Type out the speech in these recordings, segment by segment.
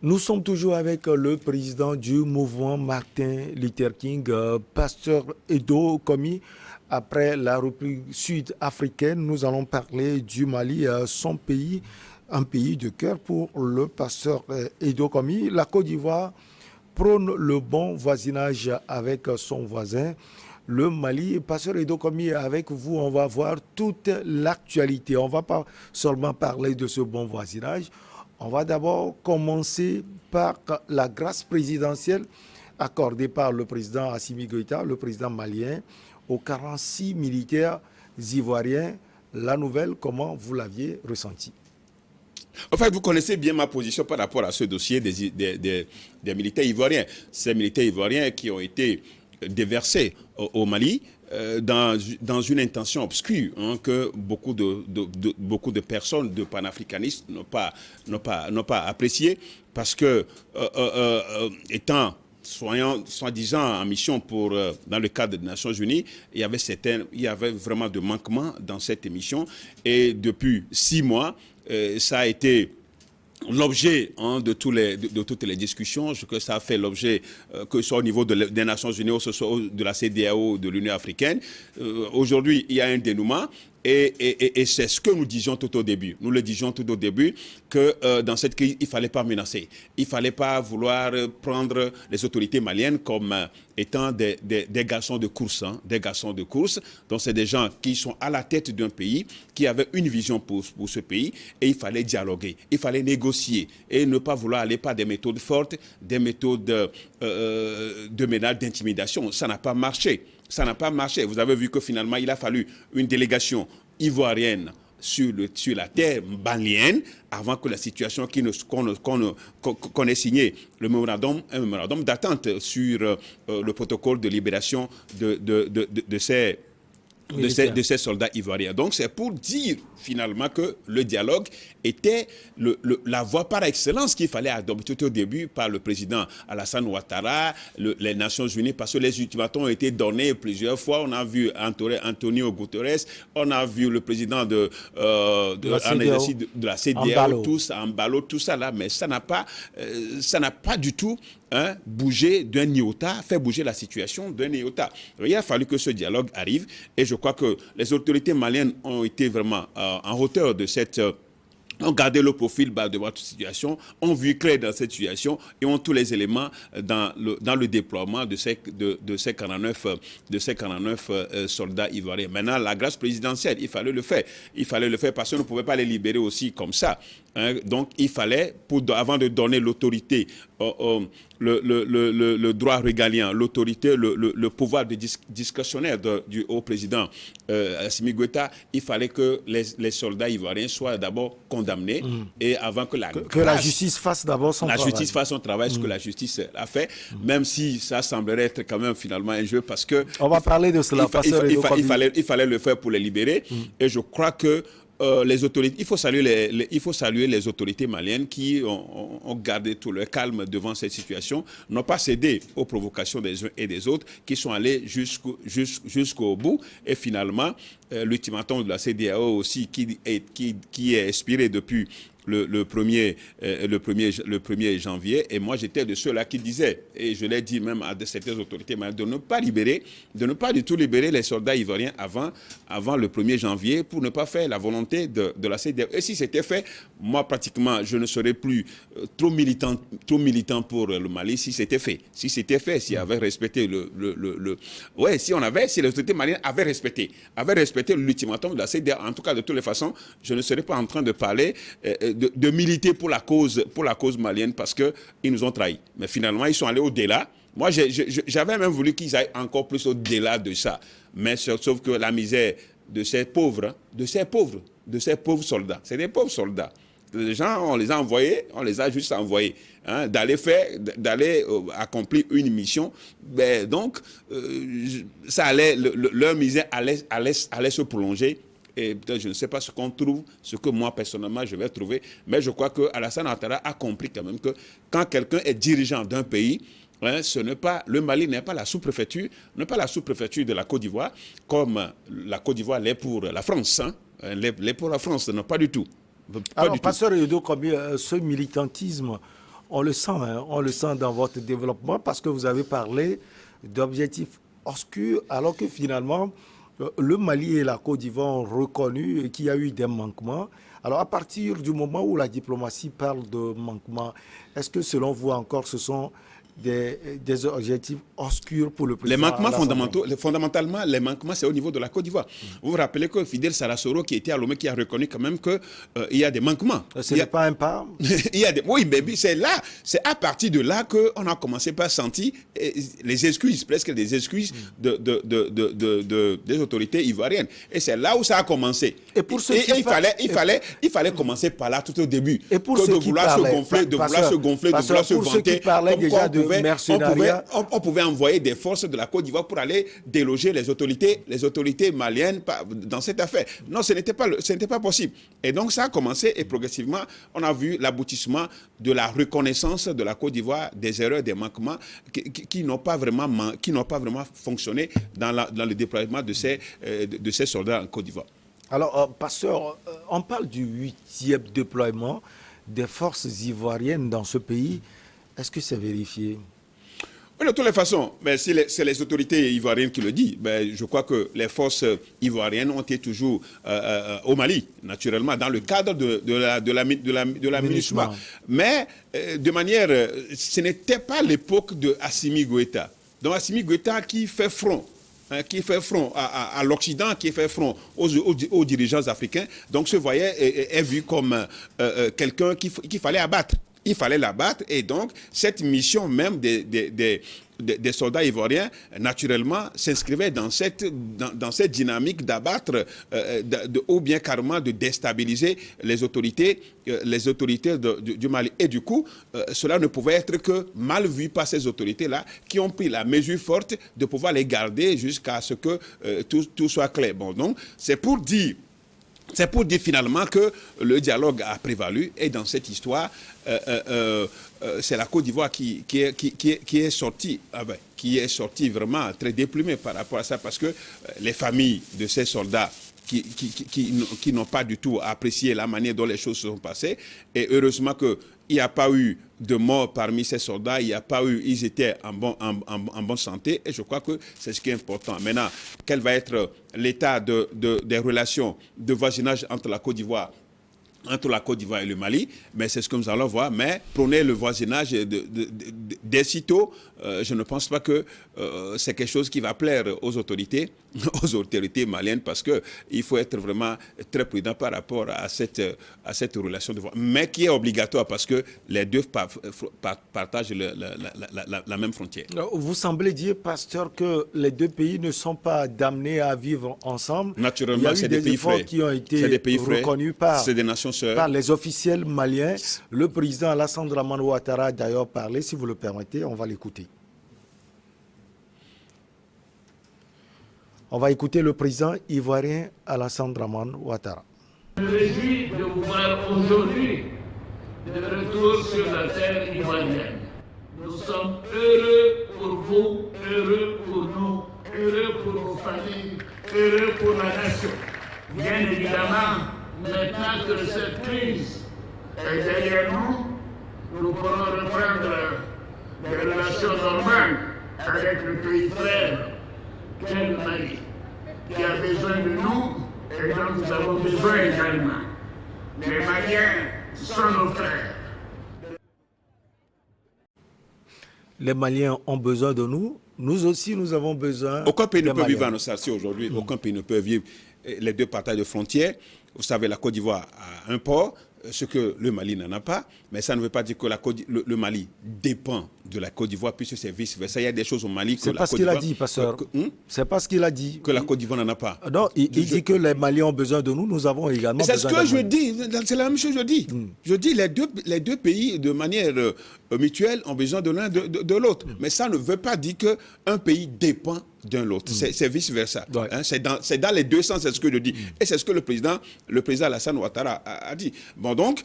Nous sommes toujours avec le président du mouvement Martin Luther King, Pasteur Edo Komi. Après la République sud-africaine, nous allons parler du Mali, son pays, un pays de cœur pour le pasteur Edo Komi. La Côte d'Ivoire prône le bon voisinage avec son voisin. Le Mali, pasteur Edo Komi, avec vous, on va voir toute l'actualité. On ne va pas seulement parler de ce bon voisinage. On va d'abord commencer par la grâce présidentielle accordée par le président Assimi Goïta, le président malien, aux 46 militaires ivoiriens. La nouvelle, comment vous l'aviez ressentie? En fait, vous connaissez bien ma position par rapport à ce dossier des militaires ivoiriens. Ces militaires ivoiriens qui ont été déversés au Mali dans une intention obscure que beaucoup de personnes, de panafricanistes n'ont pas apprécié parce que étant soi-disant en mission dans le cadre des Nations Unies, il y avait vraiment de manquements dans cette émission et depuis 6 mois, ça a été l'objet de toutes les discussions, que ça a fait l'objet, que ce soit au niveau des Nations Unies, ou ce soit de la CEDEAO, de l'Union africaine. Aujourd'hui, il y a un dénouement. Et c'est ce que nous disions tout au début. Nous le disions tout au début que dans cette crise, il ne fallait pas menacer. Il ne fallait pas vouloir prendre les autorités maliennes comme étant des garçons de course. Des garçons de course. Donc, c'est des gens qui sont à la tête d'un pays, qui avaient une vision pour ce pays. Et il fallait dialoguer. Il fallait négocier. Et ne pas vouloir aller par des méthodes fortes, des méthodes de menaces, d'intimidation. Ça n'a pas marché. Ça n'a pas marché. Vous avez vu que finalement, il a fallu une délégation ivoirienne sur la terre malienne avant que la situation qu'on ait signé un mémorandum d'attente sur le protocole de libération de ces soldats ivoiriens. Donc, c'est pour dire finalement que le dialogue était la voie par excellence qu'il fallait adopter au début par le président Alassane Ouattara, les Nations Unies, parce que les ultimatums ont été donnés plusieurs fois. On a vu Antonio Guterres, on a vu le président de la CEDEAO, tout ça là, mais ça n'a pas du tout bouger d'un iota, faire bouger la situation d'un iota. Il a fallu que ce dialogue arrive et je crois que les autorités maliennes ont été vraiment en hauteur de cette... ont gardé le profil bas de votre situation, ont vu clair dans cette situation et ont tous les éléments dans le déploiement de ces 49 soldats ivoiriens. Maintenant, la grâce présidentielle, il fallait le faire. Il fallait le faire parce qu'on ne pouvait pas les libérer aussi comme ça. Donc, il fallait, avant de donner l'autorité, le droit régalien, l'autorité, le pouvoir discrétionnaire du haut président Assimi Goïta, il fallait que les soldats ivoiriens soient d'abord condamnés et avant que la justice fasse d'abord son travail. La justice fasse son travail, ce que la justice a fait, même si ça semblerait être quand même finalement un jeu parce que... On va parler de cela. Il fallait le faire pour les libérer et je crois que les autorités, il faut saluer les autorités maliennes qui ont gardé tout leur calme devant cette situation, n'ont pas cédé aux provocations des uns et des autres, qui sont allés jusqu'au bout. Et finalement, l'ultimatum de la CEDEAO aussi, qui est expiré depuis le 1er janvier. Et moi, j'étais de ceux-là qui disaient, et je l'ai dit même à certaines autorités, de ne pas du tout libérer les soldats ivoiriens avant le 1er janvier pour ne pas faire la volonté de la CEDEAO. Et si c'était fait, moi, pratiquement, je ne serais plus trop militant pour le Mali si c'était fait. Si c'était fait, s'il avait respecté si les autorités maliennes avaient respecté l'ultimatum de la CEDEAO, en tout cas, de toutes les façons, je ne serais pas en train de parler de militer pour la cause malienne parce qu'ils nous ont trahis. Mais finalement, ils sont allés au-delà. Moi, j'avais même voulu qu'ils aillent encore plus au-delà de ça. Mais sauf que la misère de ces pauvres soldats, c'est des pauvres soldats. Les gens, on les a juste envoyés, d'aller accomplir une mission. Donc, ça allait, leur misère allait se prolonger. Et peut-être, je ne sais pas ce qu'on trouve, ce que moi, personnellement, je vais trouver. Mais je crois que Alassane Ouattara a compris quand même que quand quelqu'un est dirigeant d'un pays, le Mali n'est pas la sous-préfecture, de la Côte d'Ivoire, comme la Côte d'Ivoire l'est pour la France. L'est pour la France, non, pas du tout. Alors, pasteur Edo Komi, ce militantisme, On le sent, hein, on le sent dans votre développement parce que vous avez parlé d'objectifs obscurs alors que finalement, le Mali et la Côte d'Ivoire ont reconnu qu'il y a eu des manquements. Alors, à partir du moment où la diplomatie parle de manquements, est-ce que selon vous encore, ce sont des objectifs obscurs pour le Les président manquements Alassane fondamentaux, fondamentalement, les manquements, c'est au niveau de la Côte d'Ivoire. Vous vous rappelez que Fidel Sarasoro, qui était à Lomé, qui a reconnu quand même qu'il y a des manquements. Ce n'est pas un pas. Oui, mais c'est là, c'est à partir de là qu'on a commencé par sentir les excuses, presque des excuses des autorités ivoiriennes. Et c'est là où ça a commencé. Et pour ceux il fallait commencer par là tout au début. Et pour que ceux de qui vouloir parlaient, se gonfler, de vouloir se gonfler, de vouloir se pour ceux qui vanter. parlaient déjà de mercenariat. On pouvait envoyer des forces de la Côte d'Ivoire pour aller déloger les autorités maliennes dans cette affaire. Non, ce n'était pas possible. Et donc ça a commencé et progressivement, on a vu l'aboutissement de la reconnaissance de la Côte d'Ivoire des erreurs, des manquements qui n'ont pas vraiment fonctionné dans le déploiement de ces soldats en Côte d'Ivoire. Alors, pasteur, on parle du 8e déploiement des forces ivoiriennes dans ce pays. Est-ce que c'est vérifié? Oui, de toutes les façons, c'est les autorités ivoiriennes qui le disent. Je crois que les forces ivoiriennes ont été toujours au Mali, naturellement, dans le cadre de la MINUSMA. Mais de manière, ce n'était pas l'époque de Assimi Goïta. Donc Assimi Goïta qui fait front à l'Occident, qui fait front aux dirigeants africains, donc se voyait est vu comme quelqu'un qu'il fallait abattre. Il fallait l'abattre et donc cette mission même des soldats ivoiriens, naturellement, s'inscrivait dans cette dynamique d'abattre ou bien carrément de déstabiliser les autorités du Mali. Et du coup, cela ne pouvait être que mal vu par ces autorités-là qui ont pris la mesure forte de pouvoir les garder jusqu'à ce que tout soit clair. Bon, donc, c'est pour dire finalement que le dialogue a prévalu et dans cette histoire, c'est la Côte d'Ivoire qui est sortie vraiment très déplumée par rapport à ça parce que les familles de ces soldats qui n'ont pas du tout apprécié la manière dont les choses se sont passées. Et heureusement qu'il n'y a pas eu de morts parmi ces soldats, ils étaient en bonne santé. Et je crois que c'est ce qui est important. Maintenant, quel va être l'état des relations de voisinage entre la Côte d'Ivoire et le Mali, mais c'est ce que nous allons voir. Mais prôner le voisinage des sitôt, je ne pense pas que c'est quelque chose qui va plaire aux autorités maliennes, parce qu'il faut être vraiment très prudent par rapport à cette relation de voisinage, mais qui est obligatoire parce que les deux partagent la même frontière. Vous semblez dire, pasteur, que les deux pays ne sont pas damnés à vivre ensemble. Naturellement, c'est des pays frères. Qui ont été reconnus par les officiels maliens. Le président Alassane Dramane Ouattara a d'ailleurs parlé, si vous le permettez, on va l'écouter. On va écouter le président ivoirien Alassane Dramane Ouattara. Je me réjouis de vous voir aujourd'hui de retour sur la terre ivoirienne. Nous sommes heureux pour vous, heureux pour nous, heureux pour vos familles, heureux pour la nation. Bien évidemment, maintenant que cette crise est derrière nous, nous pourrons reprendre des relations normales avec le pays frère qu'est le Mali, qui a besoin de nous et dont nous avons besoin également. Les Maliens sont nos frères. Les Maliens ont besoin de nous, nous aussi nous avons besoin. Aucun pays ne peut vivre en autarcie aujourd'hui, aucun pays ne peut vivre. Les deux partages de frontières, vous savez, la Côte d'Ivoire a un port, ce que le Mali n'en a pas, mais ça ne veut pas dire que le Mali dépend de la Côte d'Ivoire, puisque c'est vice-versa. Il y a des choses au Mali que la Côte d'Ivoire... C'est pas ce qu'il a dit, pasteur. C'est pas ce qu'il a dit. Que la Côte d'Ivoire n'en a pas. Non, il dit que les Maliens ont besoin de nous, nous avons également besoin de nous. C'est ce que je dis, c'est la même chose que je dis. Je dis les deux pays, de manière mutuelle, ont besoin de l'un de l'autre. Mais ça ne veut pas dire qu'un pays dépend d'un l'autre. C'est vice-versa. Ouais. Hein, c'est dans les deux sens, c'est ce que je dis. Et c'est ce que le président Alassane Ouattara a dit. Bon, donc...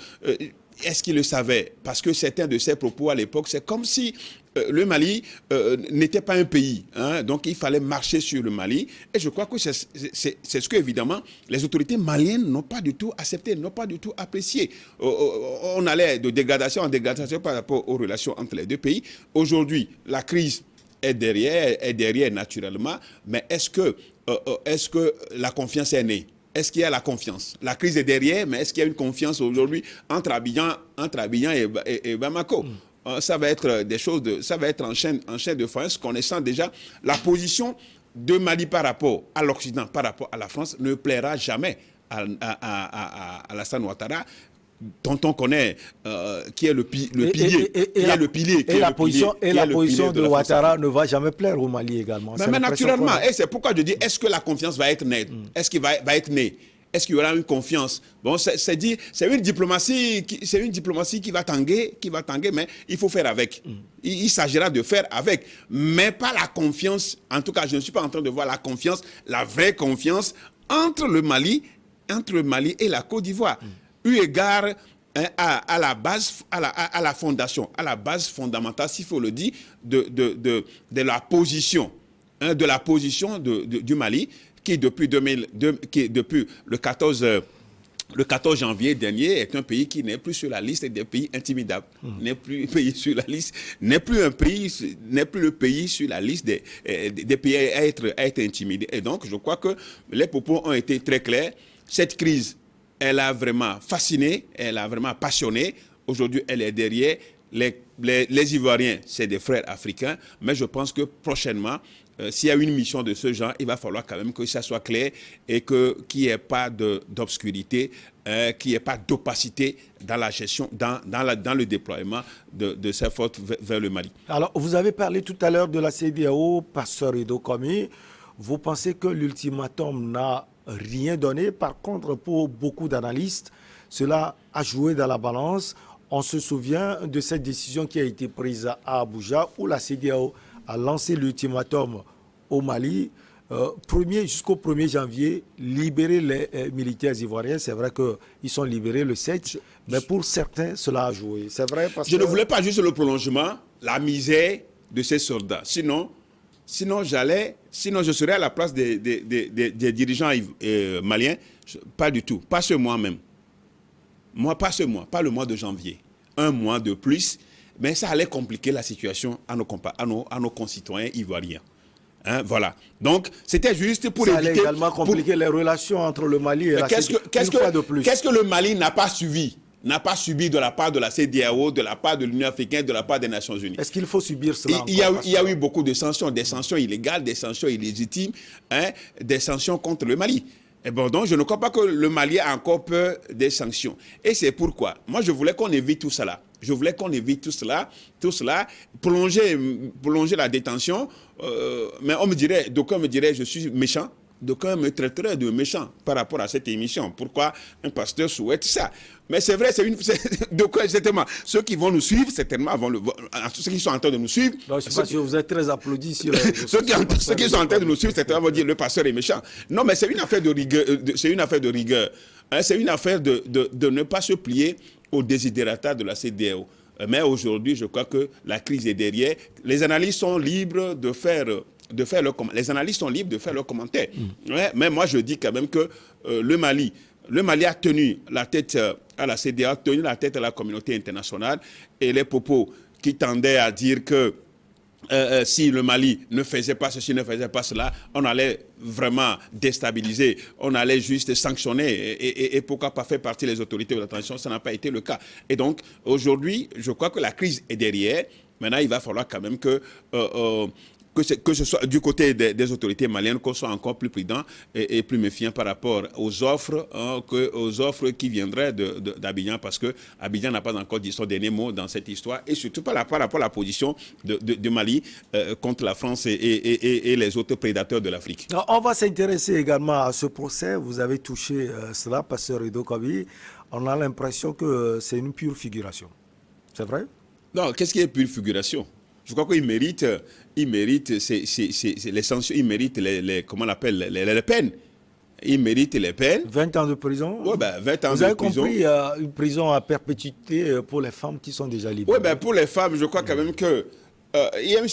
est-ce qu'il le savait? Parce que certains de ses propos à l'époque, c'est comme si le Mali n'était pas un pays, hein, donc il fallait marcher sur le Mali. Et je crois que c'est ce que, évidemment, les autorités maliennes n'ont pas du tout accepté, n'ont pas du tout apprécié. On allait de dégradation en dégradation par rapport aux relations entre les deux pays. Aujourd'hui, la crise est derrière naturellement, mais est-ce que la confiance est née? Est-ce qu'il y a la confiance? La crise est derrière, mais est-ce qu'il y a une confiance aujourd'hui entre Abidjan et Bamako? Ça va être des choses, ça va être en chaîne de faïence, connaissant déjà la position de Mali par rapport à l'Occident, par rapport à la France, ne plaira jamais à Alassane Ouattara, dont on connaît qui est le pilier. Et la position de Ouattara ne va jamais plaire au Mali également. Mais naturellement, et c'est pourquoi je dis, est-ce que la confiance va être née? Est-ce qu'il va être né? Est-ce qu'il y aura une confiance? Bon, c'est une diplomatie qui va tanguer, mais il faut faire avec. Il s'agira de faire avec, mais pas la confiance. En tout cas, je ne suis pas en train de voir la confiance, la vraie confiance entre le Mali et la Côte d'Ivoire. Eu égard à la base, à la fondation, à la base fondamentale, s'il faut le dire, de la position, du Mali, qui depuis le 14 janvier dernier est un pays qui n'est plus sur la liste des pays intimidables, n'est plus le pays sur la liste des pays à être intimidés. Et donc, je crois que les propos ont été très clairs. Cette crise, elle a vraiment fasciné, elle a vraiment passionné. Aujourd'hui, elle est derrière. Les Ivoiriens, c'est des frères africains, mais je pense que prochainement, s'il y a une mission de ce genre, il va falloir quand même que ça soit clair et qu'il n'y ait pas d'obscurité, qu'il n'y ait pas d'opacité dans la gestion, dans le déploiement de ces forces vers le Mali. Alors, vous avez parlé tout à l'heure de la CEDEAO, Pasteur Edo Komi. Vous pensez que l'ultimatum n'a rien donné? Par contre, pour beaucoup d'analystes, cela a joué dans la balance. On se souvient de cette décision qui a été prise à Abuja, où la CEDEAO a lancé l'ultimatum au Mali, jusqu'au 1er janvier, libérer les militaires ivoiriens. C'est vrai qu'ils sont libérés le 7, mais pour certains, cela a joué. C'est vrai parce que... Je ne voulais pas juste le prolongement, la misère de ces soldats. Sinon, je serais à la place des dirigeants maliens. Pas du tout. Pas ce mois même. Pas le mois de janvier. Un mois de plus. Mais ça allait compliquer la situation à nos concitoyens ivoiriens. Hein, voilà. Donc, c'était juste pour éviter... Ça allait également compliquer les relations entre le Mali et la CEDEAO. Qu'est-ce que le Mali n'a pas subi de la part de la CEDEAO, de la part de l'Union africaine, de la part des Nations unies? Est-ce qu'il faut subir cela? Il y a eu beaucoup de sanctions, des sanctions illégales, des sanctions illégitimes, des sanctions contre le Mali. Et bon, donc, je ne crois pas que le Mali a encore peur des sanctions. Et c'est pourquoi, moi, je voulais qu'on évite tout cela. Tout cela, prolonger la détention. Mais d'aucuns me diraient, je suis méchant. D'aucuns me traiteraient de méchant par rapport à cette émission. Pourquoi un pasteur souhaite ça? Mais c'est vrai, exactement. Ceux qui vont nous suivre, certainement, ceux qui sont en train de nous suivre... Non, je ne sais pas si vous êtes très applaudis sur ceux qui sont en train de nous suivre, certainement vont dire le pasteur est méchant. Non, mais c'est une affaire de rigueur. C'est une affaire de ne pas se plier aux désirata de la CEDEAO. Mais aujourd'hui, je crois que la crise est derrière. Les analystes sont libres de faire leurs commentaires. Mais moi, je dis quand même que le Mali a tenu la tête à la CEDEAO, a tenu la tête à la communauté internationale, et les propos qui tendaient à dire que si le Mali ne faisait pas ceci, ne faisait pas cela, on allait vraiment déstabiliser, on allait juste sanctionner et pourquoi pas faire partie des autorités de l'attention, ça n'a pas été le cas. Et donc, aujourd'hui, je crois que la crise est derrière. Maintenant, il va falloir quand même que ce soit du côté des autorités maliennes, qu'on soit encore plus prudent et plus méfiant par rapport aux offres, qui viendraient d'Abidjan, parce que Abidjan n'a pas encore dit son dernier mot dans cette histoire, et surtout par rapport à la position de Mali contre la France et les autres prédateurs de l'Afrique. On va s'intéresser également à ce procès. Vous avez touché cela, Pasteur Edo Komi. On a l'impression que c'est une pure figuration. C'est vrai? Non, qu'est-ce qui est pure figuration? Je crois qu'il mérite les sanctions, il mérite les peines. Il mérite les peines. 20 ans de prison? Oui, 20 ans de prison. Vous avez compris, une prison à perpétuité pour les femmes qui sont déjà libérées. Oui, pour les femmes, je crois quand même que il y a un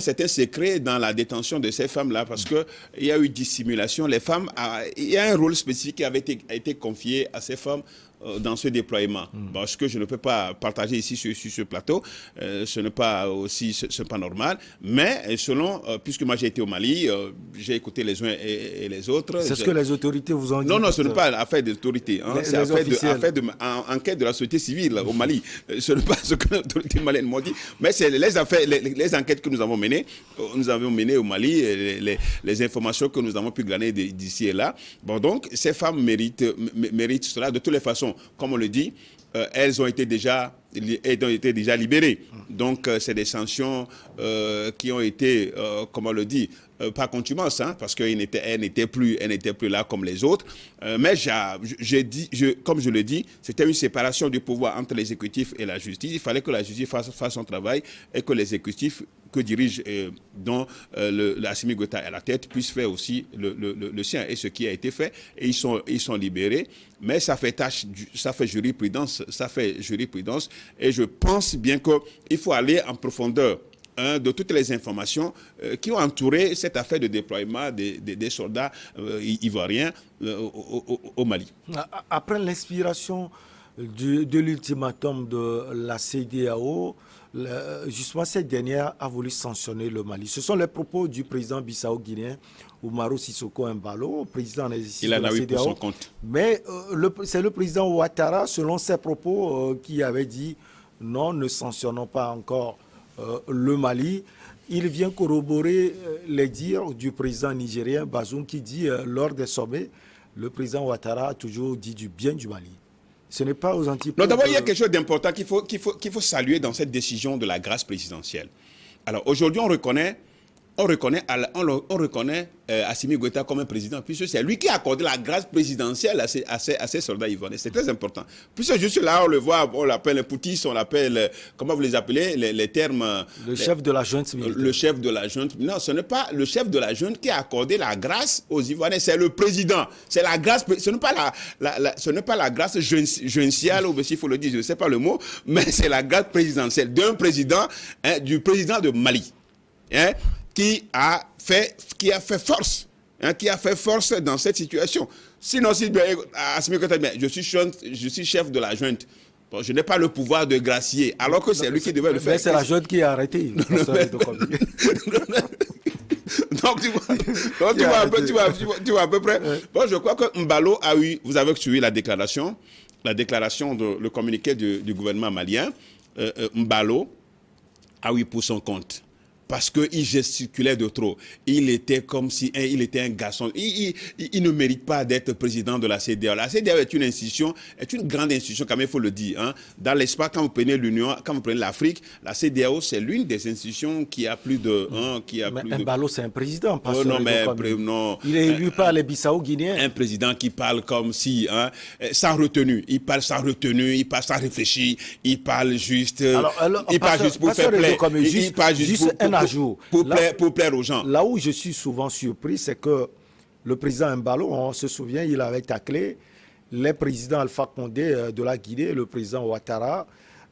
certain secret dans la détention de ces femmes-là parce qu'il y a eu dissimulation. Les femmes, il y a un rôle spécifique qui avait été confié à ces femmes dans ce déploiement. Parce que je ne peux pas partager ici sur ce plateau, ce n'est pas normal. Mais selon, puisque moi j'ai été au Mali, j'ai écouté les uns et les autres. C'est ce que les autorités vous ont dit? Non, ce n'est pas affaire d'autorité. Hein. C'est affaire d'enquête de la société civile au Mali. Ce n'est pas ce que les autorités maliennes m'ont dit. Mais c'est les enquêtes que nous avons menées. Nous avons menées au Mali, les informations que nous avons pu glaner d'ici et là. Bon, donc, ces femmes méritent cela. De toutes les façons, comme on le dit, elles ont été déjà libérées. Donc, c'est des sanctions qui ont été, comme on le dit, pas contumace, hein, parce qu'elle n'était plus là comme les autres. Mais comme je le dis, c'était une séparation du pouvoir entre l'exécutif et la justice. Il fallait que la justice fasse son travail et que l'exécutif que dirige, dont Assimi Goïta est à la tête, puisse faire aussi le sien. Et ce qui a été fait, et ils sont libérés. Mais ça fait jurisprudence, et je pense bien qu'il faut aller en profondeur de toutes les informations qui ont entouré cette affaire de déploiement des soldats ivoiriens au Mali. Après l'inspiration de l'ultimatum de la CEDEAO, justement cette dernière a voulu sanctionner le Mali. Ce sont les propos du président bissau-guinéen Umaru Sissoko Embalo, président de la CEDEAO. Pour son compte. Mais c'est le président Ouattara, selon ses propos, qui avait dit non, ne sanctionnons pas encore le Mali. Il vient corroborer les dires du président nigérien Bazoum qui dit lors des sommets, le président Ouattara a toujours dit du bien du Mali. Ce n'est pas aux antipodes. Non, d'abord, il y a quelque chose d'important qu'il faut saluer dans cette décision de la grâce présidentielle. Alors aujourd'hui, on reconnaît Assimi Goïta comme un président, puisque c'est lui qui a accordé la grâce présidentielle à ces soldats ivoiriens. C'est très important. Puisque juste là, on le voit, on l'appelle un poutis, on l'appelle, comment vous les appelez, les termes... chef de la junte militaire. Le chef de la junte. Non, ce n'est pas le chef de la junte qui a accordé la grâce aux Ivoiriens, c'est le président. C'est la grâce, ce n'est pas la grâce junciale, ou s'il faut le dire, je ne sais pas le mot, mais c'est la grâce présidentielle d'un président, du président de Mali. Qui a fait force dans cette situation. Sinon, si Assimi Goïta, je suis chef de la junte. Bon, je n'ai pas le pouvoir de gracier, alors que c'est lui qui devait le faire. Mais c'est la junte qui a arrêté. Donc, tu vois à peu près. Bon, je crois que Mbalo a eu, vous avez suivi la déclaration, le communiqué du gouvernement malien. Mbalo a eu pour son compte. Parce qu'il gesticulait de trop. Il était comme si il était un garçon. Il ne mérite pas d'être président de la CEDEAO. La CEDEAO est une grande institution, quand même, il faut le dire. Hein. Dans l'espace, quand vous prenez l'Union, quand vous prenez l'Afrique, la CEDEAO, c'est l'une des institutions qui a plus de... Mbalo, c'est un président. Non. Il est élu par les Bissau-Guinéens. Un président qui parle comme si... sans retenue. Il parle sans retenue, il parle sans réfléchir, il parle juste... il parle juste pour faire plaisir. Il parle juste pour plaire aux gens. Là où je suis souvent surpris, c'est que le président Mbalo, on se souvient, il avait taclé les présidents Alpha Condé de la Guinée, le président Ouattara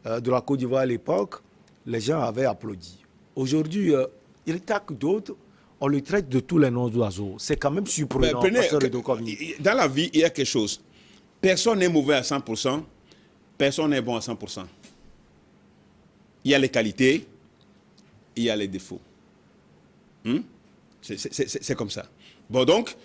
de la Côte d'Ivoire à l'époque. Les gens avaient applaudi. Aujourd'hui, il tacle d'autres, on le traite de tous les noms d'oiseaux. C'est quand même surprenant. Dans la vie, il y a quelque chose. Personne n'est mauvais à 100%, personne n'est bon à 100%. Il y a les qualités, il y a les défauts. C'est comme ça. Bon, donc,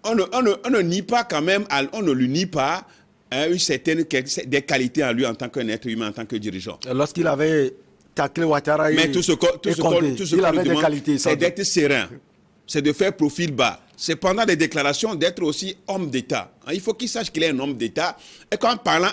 on ne nie pas quand même, on ne lui nie pas des qualités à lui en tant qu'un être humain, en tant que dirigeant. Lorsqu'il avait taclé Ouattara, mais tout ce qu'on lui demande, c'est d'être serein, c'est de faire profil bas. C'est pendant des déclarations d'être aussi homme d'État. Il faut qu'il sache qu'il est un homme d'État. Et qu'en parlant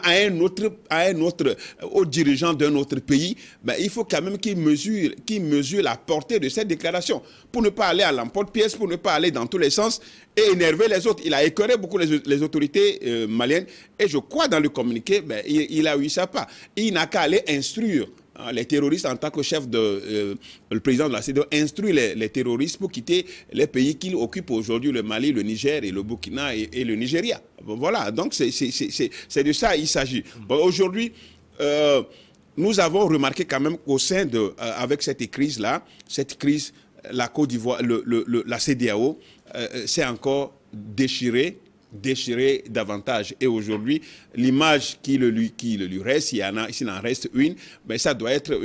au dirigeant d'un autre pays, il faut quand même qu'il mesure la portée de cette déclaration. Pour ne pas aller à l'emporte-pièce, pour ne pas aller dans tous les sens et énerver les autres. Il a écœuré beaucoup les autorités maliennes. Et je crois dans le communiqué, il a eu sa part. Il n'a qu'à aller instruire les terroristes en tant que chef le président de la CEDEAO instruit les terroristes pour quitter les pays qu'il occupe aujourd'hui, le Mali, le Niger et le Burkina et le Nigeria. Bon, voilà, donc c'est de ça il s'agit. Bon, aujourd'hui, nous avons remarqué quand même qu'au sein de, avec cette crise-là, la Côte d'Ivoire, la CEDEAO, s'est encore déchirée davantage. Et aujourd'hui, l'image qui le lui reste, s'il en reste une, mais ça doit être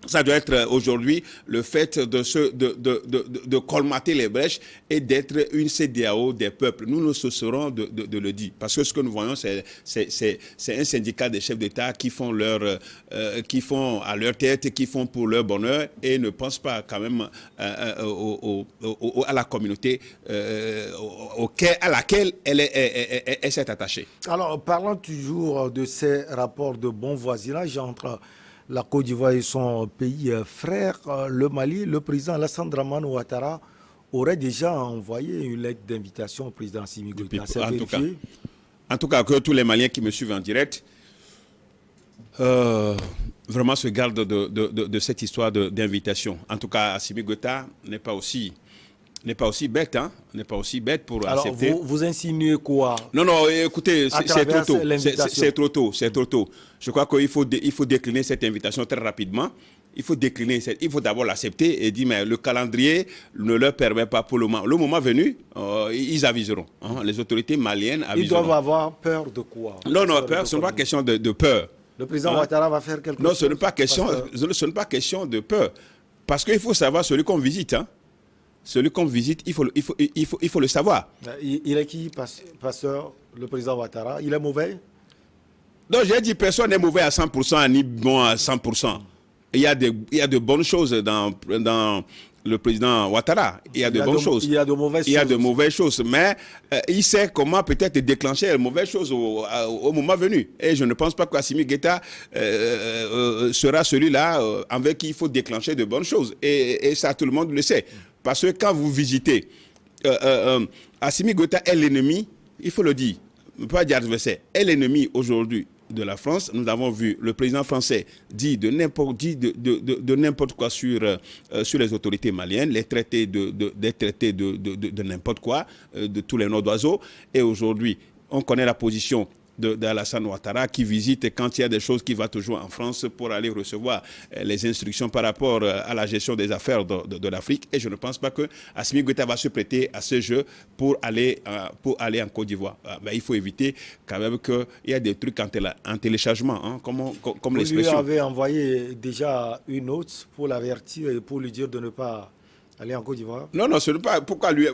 ça doit être aujourd'hui le fait de colmater les brèches et d'être une CEDEAO des peuples. Nous ne cesserons de le dire. Parce que ce que nous voyons, c'est un syndicat des chefs d'État qui font à leur tête, qui font pour leur bonheur et ne pensent pas quand même à la communauté à laquelle elle s'est attachée. Alors, parlons toujours de ces rapports de bon voisinage entre la Côte d'Ivoire et son pays frère, le Mali. Le président Alassane Dramane Ouattara aurait déjà envoyé une lettre d'invitation au président Assimi Goïta. En tout cas, que tous les Maliens qui me suivent en direct vraiment se gardent de cette histoire d'invitation. En tout cas, Assimi Goïta n'est pas aussi bête, hein? N'est pas aussi bête pour accepter. Alors, vous insinuez quoi? Non, écoutez, c'est trop tôt. C'est trop tôt. Je crois qu'il faut décliner cette invitation très rapidement. Il faut d'abord l'accepter et dire, mais le calendrier ne leur permet pas pour le moment. Le moment venu, ils aviseront. Hein? Les autorités maliennes aviseront. Ils doivent avoir peur de quoi? Non, peur, ce n'est pas question de peur. Le président Ouattara va faire quelque chose? Non, ce n'est pas question de peur. Parce qu'il faut savoir celui qu'on visite, hein. Celui qu'on visite, il faut le savoir. Il est qui, pasteur, le président Ouattara? Il est mauvais? Non, j'ai dit personne n'est mauvais à 100%, ni bon à 100%. Il y a de bonnes choses dans le président Ouattara. Il y a de bonnes choses. Il y a de mauvaises choses. Il y a de mauvaises choses. Mais il sait comment peut-être déclencher les mauvaises choses au moment venu. Et je ne pense pas qu'Assimi Goïta sera celui-là avec qui il faut déclencher de bonnes choses. Et ça, tout le monde le sait. Parce que quand vous visitez, Assimi Goïta est l'ennemi, il faut le dire, pas dire adversaire, est l'ennemi aujourd'hui de la France. Nous avons vu le président français dire de n'importe quoi sur les autorités maliennes, les traités de n'importe quoi, de tous les noms d'oiseaux. Et aujourd'hui, on connaît la position d'Alassane Ouattara qui visite quand il y a des choses qui vont toujours en France pour aller recevoir les instructions par rapport à la gestion des affaires de l'Afrique. Et je ne pense pas que Assimi Goïta va se prêter à ce jeu pour aller en Côte d'Ivoire. Mais il faut éviter quand même qu'il y a des trucs en téléchargement, hein, comme l'expression. Vous lui avez envoyé déjà une note pour l'avertir et pour lui dire de ne pas aller en Côte d'Ivoire? Non, ce n'est pas pourquoi lui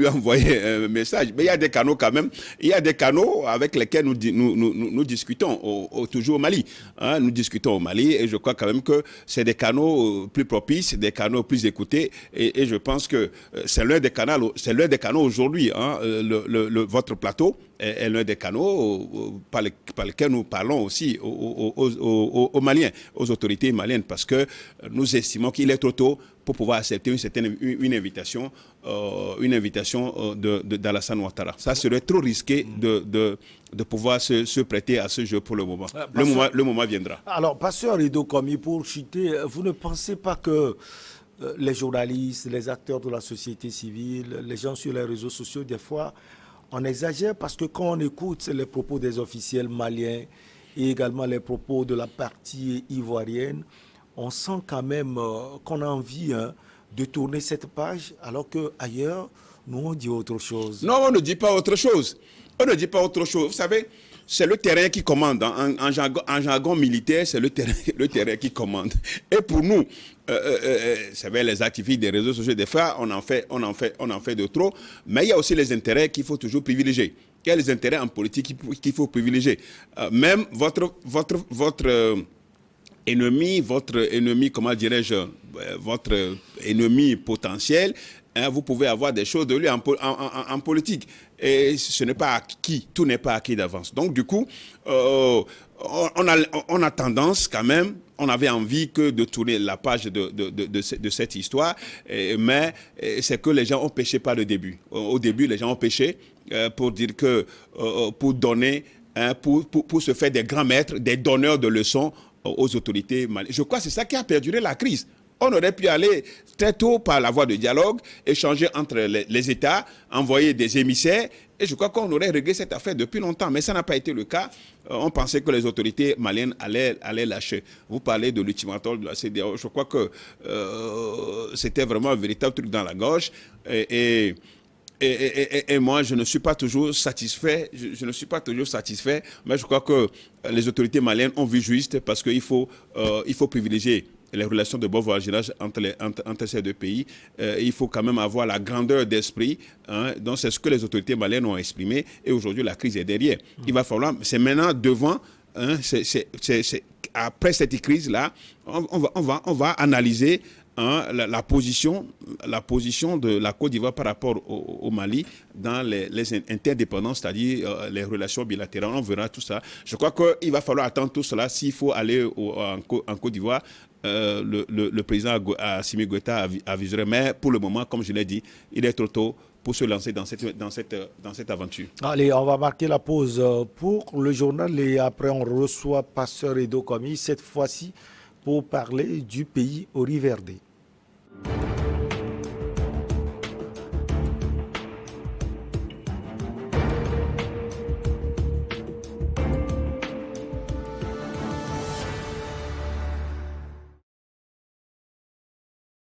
envoyer un message. Mais il y a des canaux quand même. Il y a des canaux avec lesquels nous discutons toujours au Mali. Hein, nous discutons au Mali et je crois quand même que c'est des canaux plus propices, des canaux plus écoutés. Et je pense que c'est l'un des canaux aujourd'hui. Hein, votre plateau est l'un des canaux par lesquels nous parlons aussi aux Maliens, aux autorités maliennes, parce que nous estimons qu'il est trop tôt pour pouvoir accepter une invitation d'Alassane Ouattara. Ça serait trop risqué de pouvoir se prêter à ce jeu pour le moment. Le moment viendra. Alors, pasteur Edo Komi, pour chuter, vous ne pensez pas que les journalistes, les acteurs de la société civile, les gens sur les réseaux sociaux, des fois, on exagère parce que quand on écoute les propos des officiels maliens et également les propos de la partie ivoirienne, on sent quand même qu'on a envie de tourner cette page, alors qu'ailleurs, nous, on dit autre chose. Non, on ne dit pas autre chose. On ne dit pas autre chose. Vous savez, c'est le terrain qui commande. En jargon militaire, c'est le terrain qui commande. Et pour nous, vous savez, les activistes des réseaux sociaux, des fois, on en fait de trop. Mais il y a aussi les intérêts qu'il faut toujours privilégier. Il y a les intérêts en politique qu'il faut privilégier. Même votre ennemi, comment dirais-je, votre ennemi potentiel, hein, vous pouvez avoir des choses de lui en politique. Et ce n'est pas acquis, tout n'est pas acquis d'avance. Donc du coup, on a tendance quand même, on avait envie que de tourner la page de cette histoire, mais c'est que les gens ont péché par le début. Au début, les gens ont péché pour dire que, pour donner, hein, pour se faire des grands maîtres, des donneurs de leçons aux autorités maliennes. Je crois que c'est ça qui a perduré la crise. On aurait pu aller très tôt par la voie de dialogue, échanger entre les États, envoyer des émissaires Et je crois qu'on aurait réglé cette affaire depuis longtemps, mais ça n'a pas été le cas. On pensait que les autorités maliennes allaient lâcher. Vous parlez de l'ultimatum de la CEDEAO. Je crois que c'était vraiment un véritable truc dans la gorge. Et moi, je ne suis pas toujours satisfait. Je ne suis pas toujours satisfait, mais je crois que les autorités maliennes ont vu juste parce qu'il faut privilégier les relations de bon voisinage entre ces deux pays. Il faut quand même avoir la grandeur d'esprit. Hein, donc, c'est ce que les autorités maliennes ont exprimé. Et aujourd'hui, la crise est derrière. Il va falloir, c'est maintenant devant, hein, après cette crise-là, on va analyser la position de la Côte d'Ivoire par rapport au Mali dans les interdépendances, c'est-à-dire les relations bilatérales. On verra tout ça. Je crois qu'il va falloir attendre tout cela. S'il faut aller en Côte d'Ivoire, le président Assimi Goïta aviserait. Mais pour le moment, comme je l'ai dit, il est trop tôt pour se lancer dans cette aventure. Allez, on va marquer la pause pour le journal et après on reçoit Pasteur Edo Komi, cette fois-ci pour parler du pays Ori Verde.